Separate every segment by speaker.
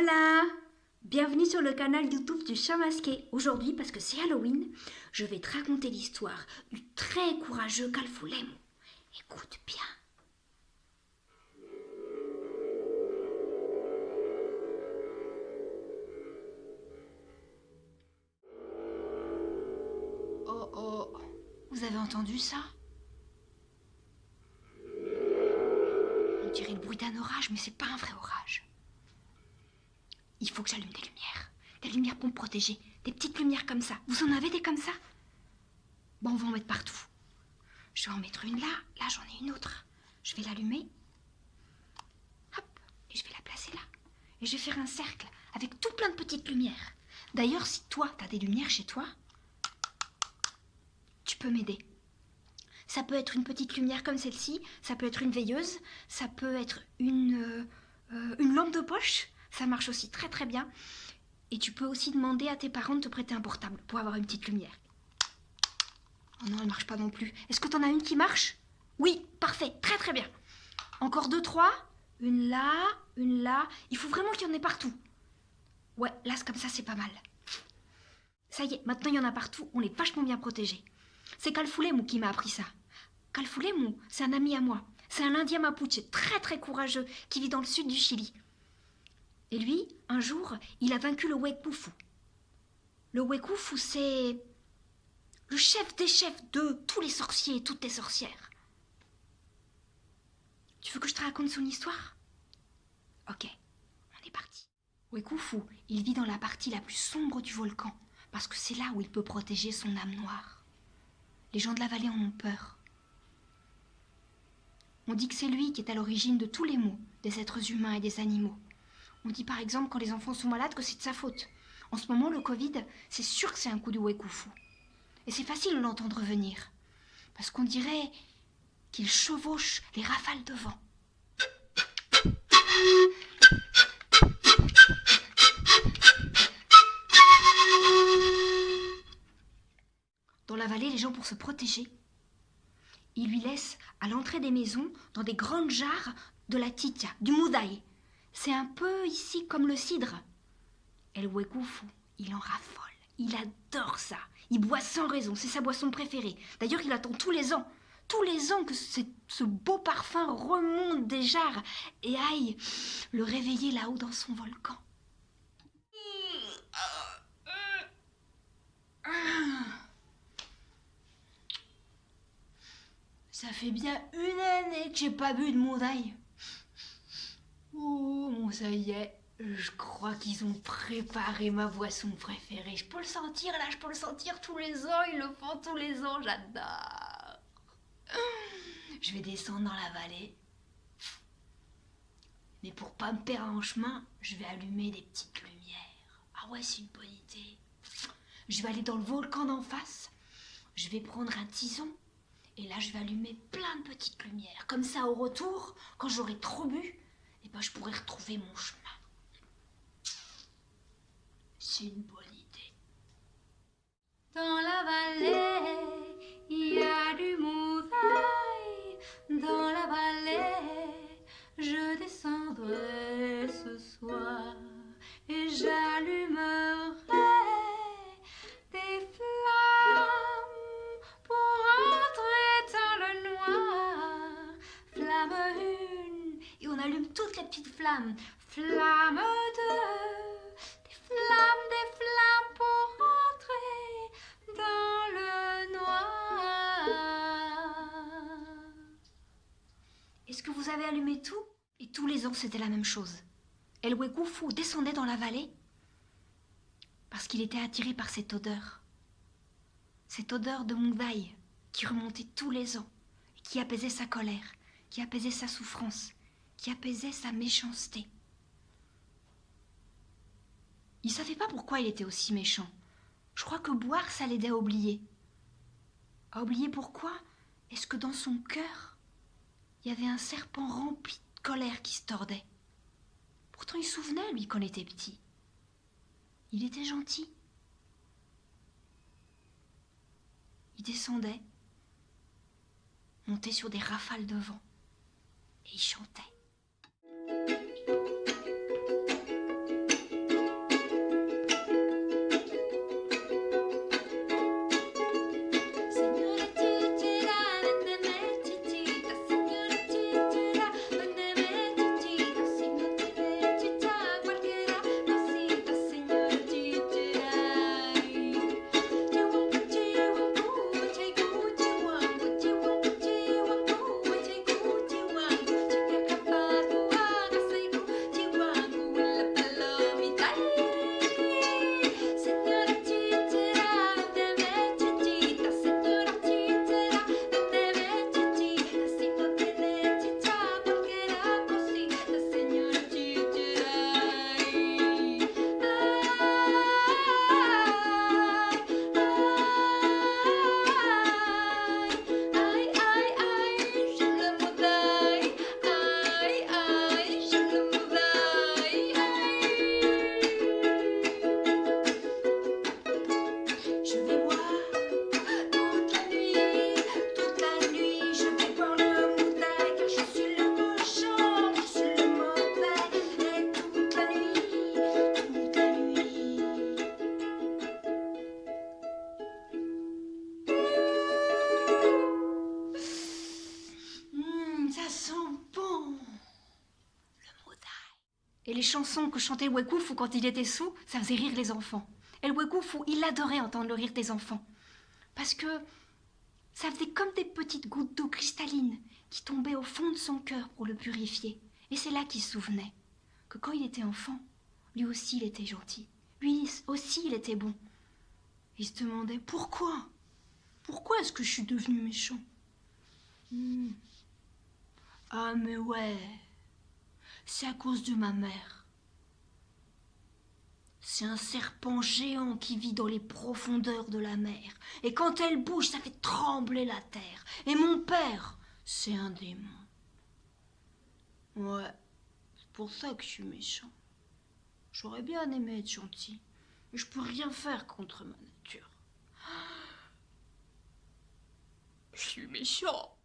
Speaker 1: Hola! Bienvenue sur le canal YouTube du Chat Masqué. Aujourd'hui, parce que c'est Halloween, je vais te raconter l'histoire du très courageux Calfoulemou. Écoute bien. Oh oh, vous avez entendu ça? On dirait le bruit d'un orage, mais c'est pas un vrai orage. Il faut que j'allume des lumières. Des lumières pour me protéger. Des petites lumières comme ça. Vous en avez des comme ça? Bon, on va en mettre partout. Je vais en mettre une là. Là, j'en ai une autre. Je vais l'allumer. Hop. Et je vais la placer là. Et je vais faire un cercle avec tout plein de petites lumières. D'ailleurs, si toi, t'as des lumières chez toi, tu peux m'aider. Ça peut être une petite lumière comme celle-ci. Ça peut être une veilleuse. Ça peut être une lampe de poche. Ça marche aussi très très bien. Et tu peux aussi demander à tes parents de te prêter un portable pour avoir une petite lumière. Oh non, elle marche pas non plus. Est-ce que t'en as une qui marche? Oui, parfait, très très bien. Encore 2, 3. Une là, une là. Il faut vraiment qu'il y en ait partout. Ouais, là, comme ça, c'est pas mal. Ça y est, maintenant il y en a partout, on est vachement bien protégés. C'est Calfoulemou qui m'a appris ça. Calfoulemou, c'est un ami à moi. C'est un Indien mapuche très très courageux qui vit dans le sud du Chili. Et lui, un jour, il a vaincu le Wekufu. Le Wekufu, c'est le chef des chefs de tous les sorciers et toutes les sorcières. Tu veux que je te raconte son histoire? Ok, on est parti. Wekufu, il vit dans la partie la plus sombre du volcan, parce que c'est là où il peut protéger son âme noire. Les gens de la vallée en ont peur. On dit que c'est lui qui est à l'origine de tous les maux des êtres humains et des animaux. On dit par exemple quand les enfants sont malades que c'est de sa faute. En ce moment, le Covid, c'est sûr que c'est un coup de Wekufu. Et c'est facile de l'entendre venir, parce qu'on dirait qu'il chevauche les rafales de vent. Dans la vallée, les gens, pour se protéger, ils lui laissent à l'entrée des maisons, dans des grandes jarres, de la titia, du moudaï. C'est un peu ici comme le cidre. Et le Wekufu, il en raffole. Il adore ça. Il boit sans raison, c'est sa boisson préférée. D'ailleurs, il attend tous les ans que ce beau parfum remonte des jarres et aille le réveiller là-haut dans son volcan. Ça fait bien une année que j'ai pas bu de moudaï. Oh, bon, ça y est. Je crois qu'ils ont préparé ma boisson préférée. Je peux le sentir là, je peux le sentir tous les ans. Ils le font tous les ans, j'adore. Je vais descendre dans la vallée. Mais pour pas me perdre en chemin, je vais allumer des petites lumières. Ah ouais, c'est une bonne idée. Je vais aller dans le volcan d'en face. Je vais prendre un tison. Et là, je vais allumer plein de petites lumières. Comme ça, au retour, quand j'aurai trop bu, eh ben, je pourrai retrouver mon chemin. C'est une bonne idée.
Speaker 2: Dans la vallée, il y a du moudaï. Dans la vallée, je descendrai ce soir et j'allumerai des flammes pour entrer dans le noir. Flamme 1,
Speaker 1: Et on allume toutes les petites flammes.
Speaker 2: flamme 2, des flammes pour entrer dans le noir.
Speaker 1: Est-ce que vous avez allumé tout? Et tous les ans, c'était la même chose. El Wekufu descendait dans la vallée parce qu'il était attiré par cette odeur. Cette odeur de moudaï qui remontait tous les ans, et qui apaisait sa colère, qui apaisait sa souffrance, qui apaisait sa méchanceté. Il ne savait pas pourquoi il était aussi méchant. Je crois que boire, ça l'aidait à oublier. À oublier pourquoi? Est-ce que dans son cœur, il y avait un serpent rempli de colère qui se tordait? Pourtant, il se souvenait, lui, quand il était petit. Il était gentil. Il descendait, montait sur des rafales de vent, et il chantait. chansons que chantait Wekufu quand il était sous, ça faisait rire les enfants. Et le Wekufu, il adorait entendre le rire des enfants. Parce que ça faisait comme des petites gouttes d'eau cristalline qui tombaient au fond de son cœur pour le purifier. Et c'est là qu'il se souvenait que quand il était enfant, lui aussi il était gentil. Lui aussi il était bon. Il se demandait pourquoi est-ce que je suis devenu méchant? Ah mais ouais, c'est à cause de ma mère. C'est un serpent géant qui vit dans les profondeurs de la mer. Et quand elle bouge, ça fait trembler la terre. Et mon père, c'est un démon. Ouais, c'est pour ça que je suis méchant. J'aurais bien aimé être gentil, mais je peux rien faire contre ma nature. Je suis méchant.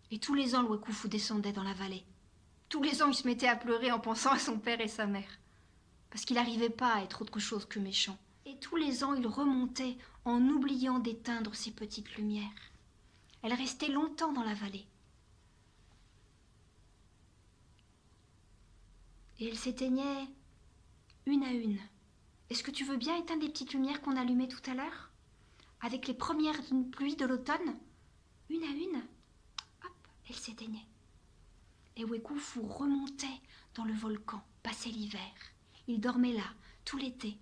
Speaker 1: Et tous les ans, le Wekufu descendait dans la vallée. Tous les ans, il se mettait à pleurer en pensant à son père et sa mère. Parce qu'il n'arrivait pas à être autre chose que méchant. Et tous les ans, il remontait en oubliant d'éteindre ses petites lumières. Elles restaient longtemps dans la vallée. Et elles s'éteignaient une à une. Est-ce que tu veux bien éteindre les petites lumières qu'on allumait tout à l'heure? Avec les premières pluies de l'automne? Une à une, hop, elles s'éteignaient. Et Wekufu remontait dans le volcan, passait l'hiver. Il dormait là, tout l'été.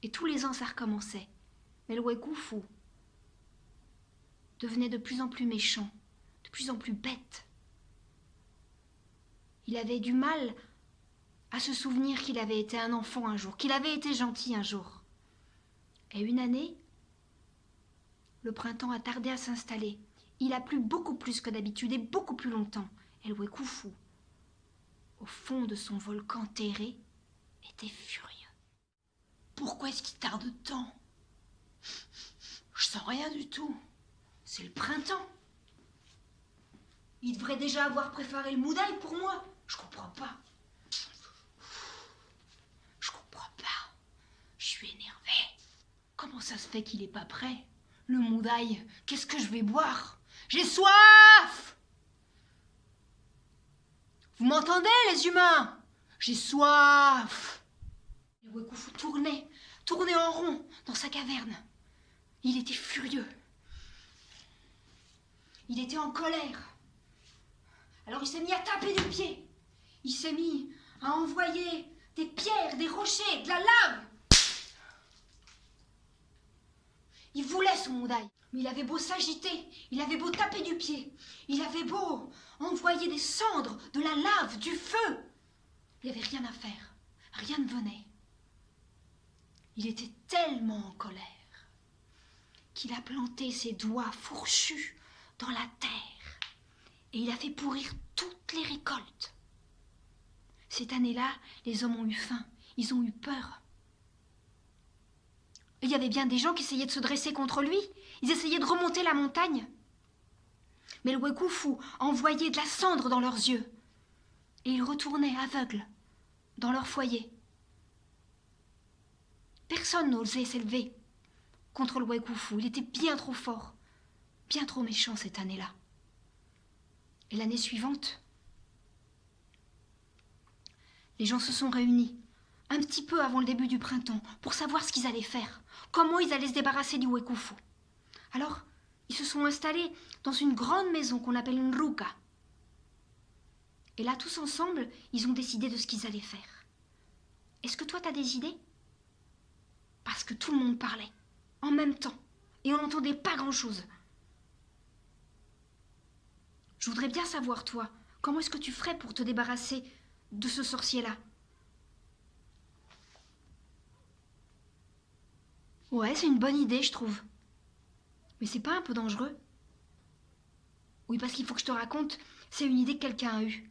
Speaker 1: Et tous les ans, ça recommençait. Mais le Wekufu devenait de plus en plus méchant, de plus en plus bête. Il avait du mal à se souvenir qu'il avait été un enfant un jour, qu'il avait été gentil un jour. Et une année, le printemps a tardé à s'installer. Il a plu beaucoup plus que d'habitude et beaucoup plus longtemps. Et le Wekufu, au fond de son volcan terré, était furieux. Pourquoi est-ce qu'il tarde tant? Je sens rien du tout. C'est le printemps. Il devrait déjà avoir préparé le moudaï pour moi. Je comprends pas. Je comprends pas. Je suis énervée. Comment ça se fait qu'il est pas prêt? Le moudaï, qu'est-ce que je vais boire? J'ai soif! Vous m'entendez, les humains? J'ai soif! Le Wekufu tournait en rond dans sa caverne. Il était furieux. Il était en colère. Alors il s'est mis à taper du pied. Il s'est mis à envoyer des pierres, des rochers, de la lave. Il voulait son moudaï, mais il avait beau s'agiter, il avait beau taper du pied, il avait beau envoyer des cendres, de la lave, du feu. Il n'y avait rien à faire, rien ne venait. Il était tellement en colère qu'il a planté ses doigts fourchus dans la terre et il a fait pourrir toutes les récoltes. Cette année-là, les hommes ont eu faim, ils ont eu peur. Il y avait bien des gens qui essayaient de se dresser contre lui, ils essayaient de remonter la montagne. Mais le Wekufu envoyait de la cendre dans leurs yeux et ils retournaient aveugles dans leur foyer. Personne n'osait s'élever contre le Wekufu. Il était bien trop fort, bien trop méchant cette année-là. Et l'année suivante, les gens se sont réunis un petit peu avant le début du printemps pour savoir ce qu'ils allaient faire, comment ils allaient se débarrasser du Wekufu. Alors, ils se sont installés dans une grande maison qu'on appelle une ruka. Et là, tous ensemble, ils ont décidé de ce qu'ils allaient faire. Est-ce que toi, t'as des idées? Parce que tout le monde parlait, en même temps, et on n'entendait pas grand-chose. Je voudrais bien savoir, toi, comment est-ce que tu ferais pour te débarrasser de ce sorcier-là? Ouais, c'est une bonne idée, je trouve. Mais c'est pas un peu dangereux? Oui, parce qu'il faut que je te raconte, c'est une idée que quelqu'un a eue.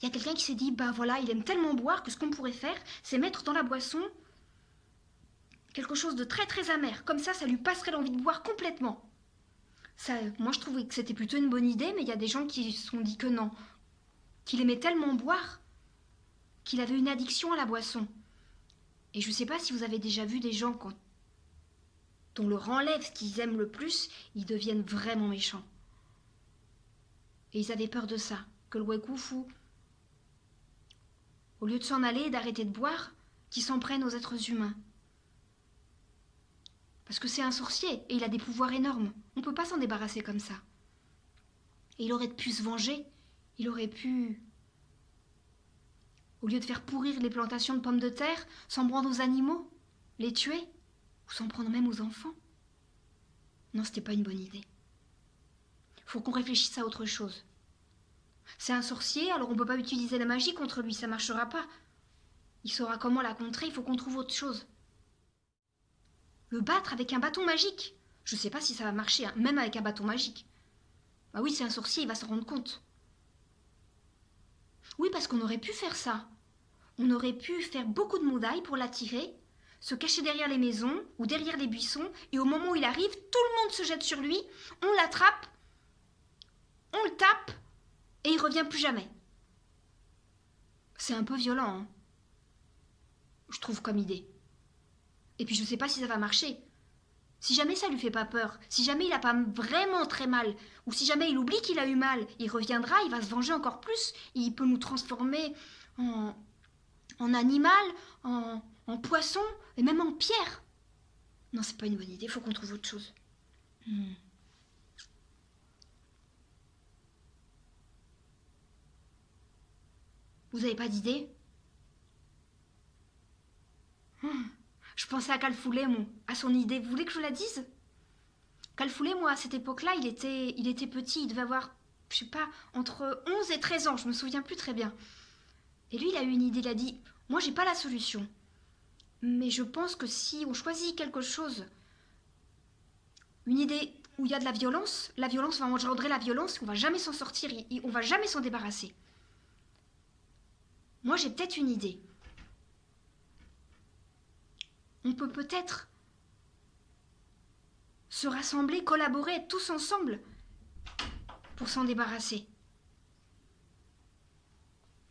Speaker 1: Il y a quelqu'un qui s'est dit, bah voilà, il aime tellement boire que ce qu'on pourrait faire, c'est mettre dans la boisson quelque chose de très très amer. Comme ça lui passerait l'envie de boire complètement. Ça, moi, je trouvais que c'était plutôt une bonne idée, mais il y a des gens qui se sont dit que non. Qu'il aimait tellement boire qu'il avait une addiction à la boisson. Et je ne sais pas si vous avez déjà vu des gens, quand on leur enlève ce qu'ils aiment le plus, ils deviennent vraiment méchants. Et ils avaient peur de ça, que le Wekufu au lieu de s'en aller et d'arrêter de boire, qui s'en prennent aux êtres humains. Parce que c'est un sorcier et il a des pouvoirs énormes. On ne peut pas s'en débarrasser comme ça. Et il aurait pu se venger. Il aurait pu, au lieu de faire pourrir les plantations de pommes de terre, s'en prendre aux animaux, les tuer, ou s'en prendre même aux enfants. Non, c'était pas une bonne idée. Faut qu'on réfléchisse à autre chose. C'est un sorcier, alors on peut pas utiliser la magie contre lui, ça marchera pas. Il saura comment la contrer, il faut qu'on trouve autre chose. Le battre avec un bâton magique. Je sais pas si ça va marcher, hein, même avec un bâton magique. Bah oui, c'est un sorcier, il va s'en rendre compte. Oui, parce qu'on aurait pu faire ça. On aurait pu faire beaucoup de moudailles pour l'attirer, se cacher derrière les maisons ou derrière les buissons, et au moment où il arrive, tout le monde se jette sur lui, on l'attrape, on le tape, et il revient plus jamais. C'est un peu violent, hein, je trouve, comme idée. Et puis je sais pas si ça va marcher. Si jamais ça lui fait pas peur, si jamais il a pas vraiment très mal, ou si jamais il oublie qu'il a eu mal, il reviendra, il va se venger encore plus, il peut nous transformer en animal, en poisson, et même en pierre. Non, c'est pas une bonne idée, faut qu'on trouve autre chose. Vous avez pas d'idée? Je pensais à Calfoulet, moi, à son idée. Vous voulez que je vous la dise? Calfoulet, moi, à cette époque-là, il était petit. Il devait avoir, je sais pas, entre 11 et 13 ans. Je me souviens plus très bien. Et lui, il a eu une idée. Il a dit, moi, j'ai pas la solution. Mais je pense que si on choisit quelque chose, une idée où il y a de la violence va engendrer la violence. On va jamais s'en sortir. On va jamais s'en débarrasser. Moi, j'ai peut-être une idée. On peut peut-être se rassembler, collaborer, être tous ensemble pour s'en débarrasser.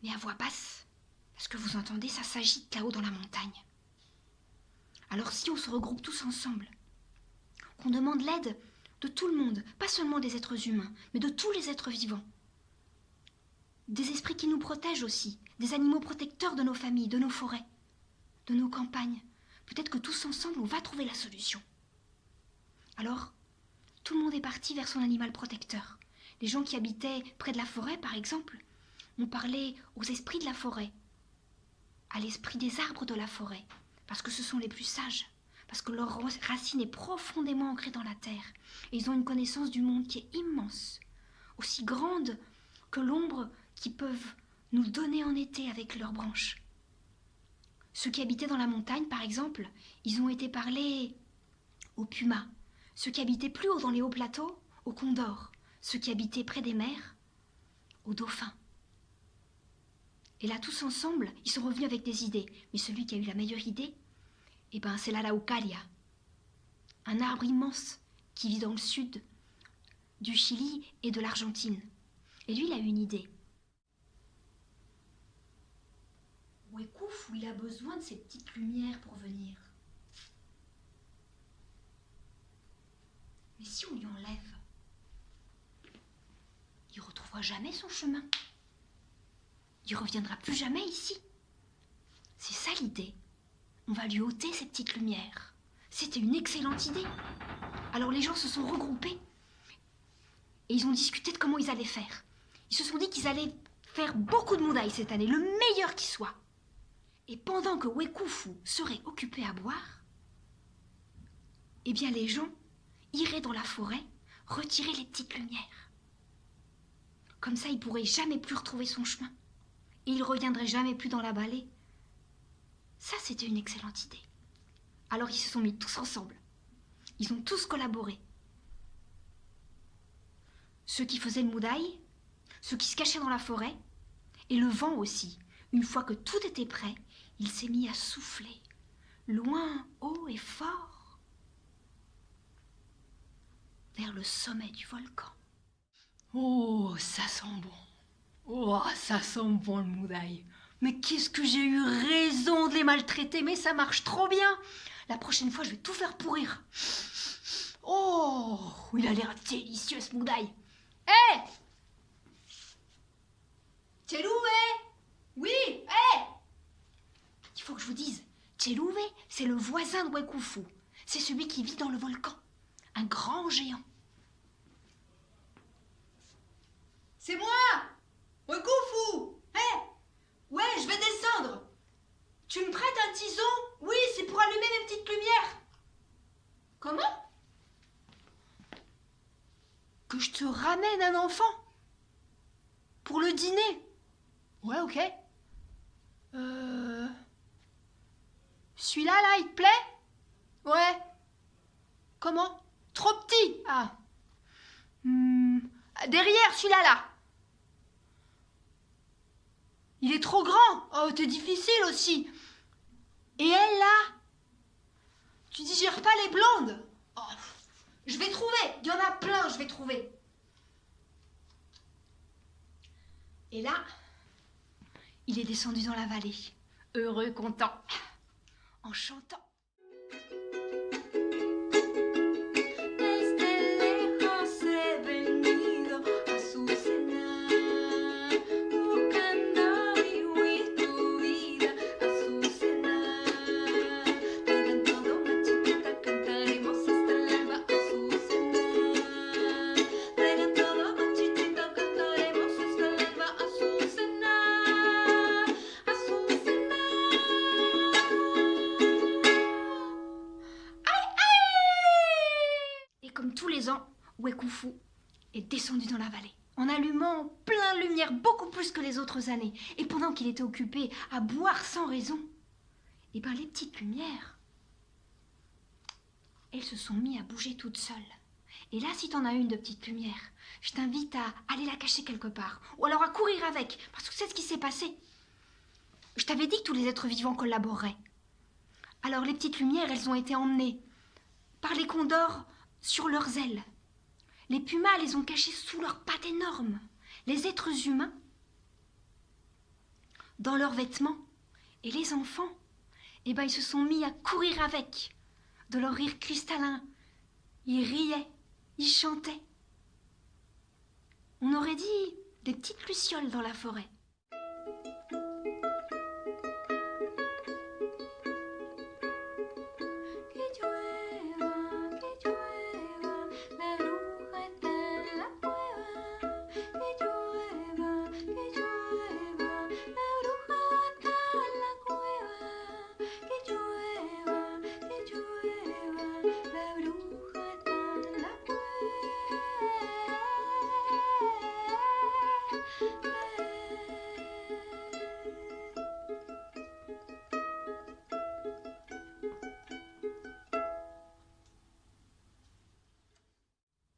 Speaker 1: Mais à voix basse, parce que vous entendez, ça s'agite là-haut dans la montagne. Alors si on se regroupe tous ensemble, qu'on demande l'aide de tout le monde, pas seulement des êtres humains, mais de tous les êtres vivants, des esprits qui nous protègent aussi, des animaux protecteurs de nos familles, de nos forêts, de nos campagnes, peut-être que tous ensemble, on va trouver la solution. Alors, tout le monde est parti vers son animal protecteur. Les gens qui habitaient près de la forêt, par exemple, ont parlé aux esprits de la forêt, à l'esprit des arbres de la forêt, parce que ce sont les plus sages, parce que leur racine est profondément ancrée dans la terre, et ils ont une connaissance du monde qui est immense, aussi grande que l'ombre qu'ils peuvent nous donner en été avec leurs branches. Ceux qui habitaient dans la montagne, par exemple, ils ont été parlés aux pumas. Ceux qui habitaient plus haut dans les hauts plateaux, aux condors. Ceux qui habitaient près des mers, aux dauphins. Et là, tous ensemble, ils sont revenus avec des idées. Mais celui qui a eu la meilleure idée, c'est l'araucaria. Un arbre immense qui vit dans le sud du Chili et de l'Argentine. Et lui, il a eu une idée. Wekoufu, il a besoin de ces petites lumières pour venir. Mais si on lui enlève, il ne retrouvera jamais son chemin. Il ne reviendra plus jamais ici. C'est ça l'idée. On va lui ôter ces petites lumières. C'était une excellente idée. Alors les gens se sont regroupés et ils ont discuté de comment ils allaient faire. Ils se sont dit qu'ils allaient faire beaucoup de moudailles cette année, le meilleur qui soit. Et pendant que Wekoufu serait occupé à boire, les gens iraient dans la forêt retirer les petites lumières. Comme ça, il ne pourrait jamais plus retrouver son chemin. Et il ne reviendrait jamais plus dans la vallée. Ça, c'était une excellente idée. Alors, ils se sont mis tous ensemble. Ils ont tous collaboré. Ceux qui faisaient le moudaille, ceux qui se cachaient dans la forêt, et le vent aussi. Une fois que tout était prêt, il s'est mis à souffler, loin, haut et fort, vers le sommet du volcan.
Speaker 3: Oh, ça sent bon. Oh, ça sent bon le moudaille. Mais qu'est-ce que j'ai eu raison de les maltraiter, mais ça marche trop bien.
Speaker 1: La prochaine fois, je vais tout faire pourrir.
Speaker 3: Oh, il a l'air délicieux ce moudaille.
Speaker 1: Hé Tchelou, hé Oui, hé faut que je vous dise, Chelouve, c'est le voisin de Wekufu. C'est celui qui vit dans le volcan. Un grand géant.
Speaker 3: C'est moi! Wekufu! Hé! Ouais, je vais descendre! Tu me prêtes un tison? Oui, c'est pour allumer mes petites lumières. Comment? Que je te ramène un enfant? Pour le dîner? Ouais, ok. Celui-là, là, il te plaît? Ouais. Comment? Trop petit? Ah. Derrière, celui-là, là. Il est trop grand. Oh, t'es difficile aussi. Et elle, là? Tu digères pas les blondes? Oh, je vais trouver. Il y en a plein, je vais trouver. Et là, il est descendu dans la vallée. Heureux, content. En chantant.
Speaker 1: Wekufu est descendu dans la vallée, en allumant plein de lumière, beaucoup plus que les autres années. Et pendant qu'il était occupé à boire sans raison, et ben les petites lumières, elles se sont mis à bouger toutes seules. Et là, si t'en as une de petite lumière, je t'invite à aller la cacher quelque part, ou alors à courir avec, parce que c'est ce qui s'est passé. Je t'avais dit que tous les êtres vivants collaboreraient. Alors les petites lumières, elles ont été emmenées par les condors sur leurs ailes. Les pumas les ont cachés sous leurs pattes énormes. Les êtres humains, dans leurs vêtements. Et les enfants, eh ben, ils se sont mis à courir avec. De leur rire cristallin. Ils riaient, ils chantaient. On aurait dit des petites lucioles dans la forêt.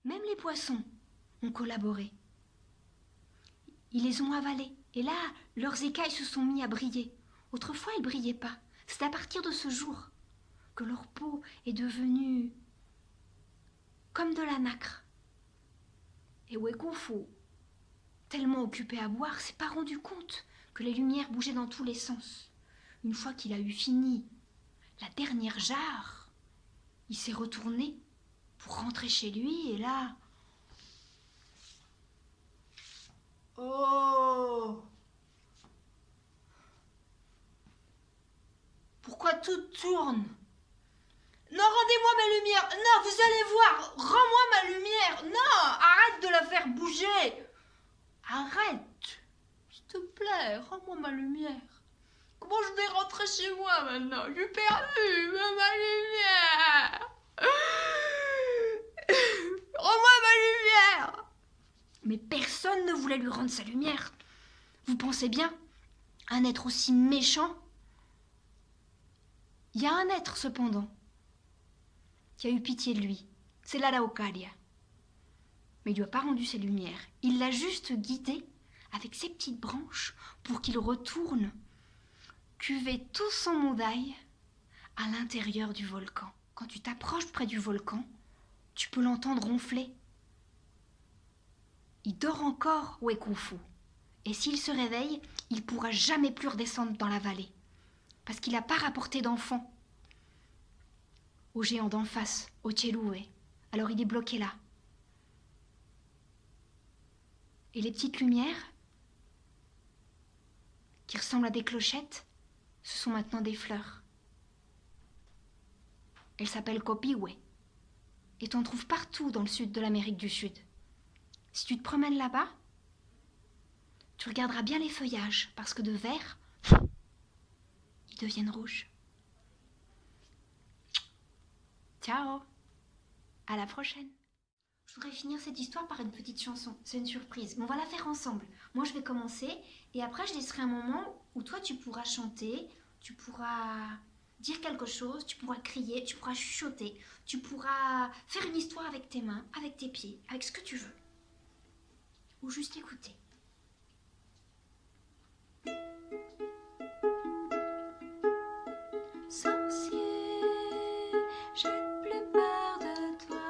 Speaker 1: Même les poissons ont collaboré. Ils les ont avalés. Et là, leurs écailles se sont mis à briller. Autrefois, ils ne brillaient pas. C'est à partir de ce jour que leur peau est devenue comme de la nacre. Et Wekufu, tellement occupé à boire, s'est pas rendu compte que les lumières bougeaient dans tous les sens. Une fois qu'il a eu fini la dernière jarre, il s'est retourné pour rentrer chez lui, et là... Oh! Pourquoi tout tourne? Non, rendez-moi ma lumière! Non, vous allez voir! Rends-moi ma lumière! Non! Arrête de la faire bouger! Arrête! S'il te plaît, rends-moi ma lumière. Comment je vais rentrer chez moi maintenant? J'ai perdu ma lumière! Rends-moi ma lumière! Mais personne ne voulait lui rendre sa lumière. Vous pensez bien? Un être aussi méchant? Il y a un être, cependant, qui a eu pitié de lui. C'est l'Araucaria. Mais il lui a pas rendu ses lumières. Il l'a juste guidé avec ses petites branches pour qu'il retourne cuver tout son moudaï à l'intérieur du volcan. Quand tu t'approches près du volcan, tu peux l'entendre ronfler. Il dort encore, Wekufu. Et s'il se réveille, il pourra jamais plus redescendre dans la vallée. Parce qu'il n'a pas rapporté d'enfant au géant d'en face, au Chelouve. Alors il est bloqué là. Et les petites lumières, qui ressemblent à des clochettes, ce sont maintenant des fleurs. Elles s'appellent Copihue. Et t'en trouves partout dans le sud de l'Amérique du Sud. Si tu te promènes là-bas, tu regarderas bien les feuillages, parce que de vert, ils deviennent rouges. Ciao, à la prochaine. Je voudrais finir cette histoire par une petite chanson. C'est une surprise, mais on va la faire ensemble. Moi, je vais commencer, et après, je laisserai un moment où toi, tu pourras chanter, tu pourras dire quelque chose, tu pourras crier, tu pourras chuchoter, tu pourras faire une histoire avec tes mains, avec tes pieds, avec ce que tu veux. Ou juste écouter.
Speaker 2: Sorcier, j'ai plus peur de toi.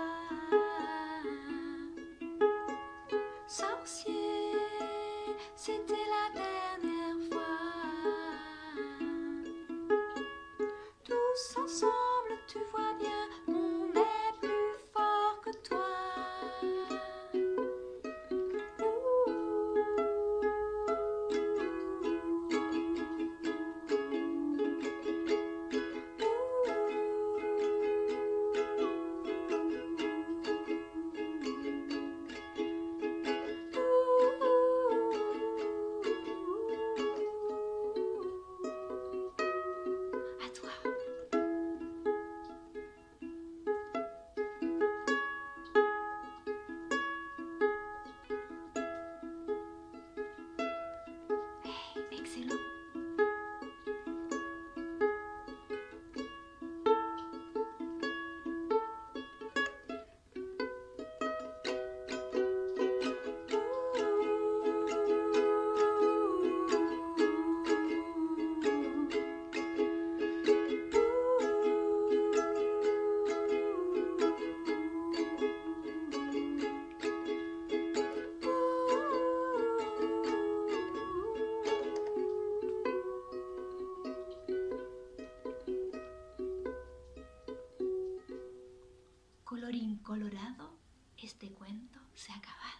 Speaker 2: Sorcier, c'était la dernière fois. Tous ensemble, tu vois bien, on est plus fort que toi.
Speaker 1: À toi. Excellent. Colorín colorado, este cuento se ha acabado.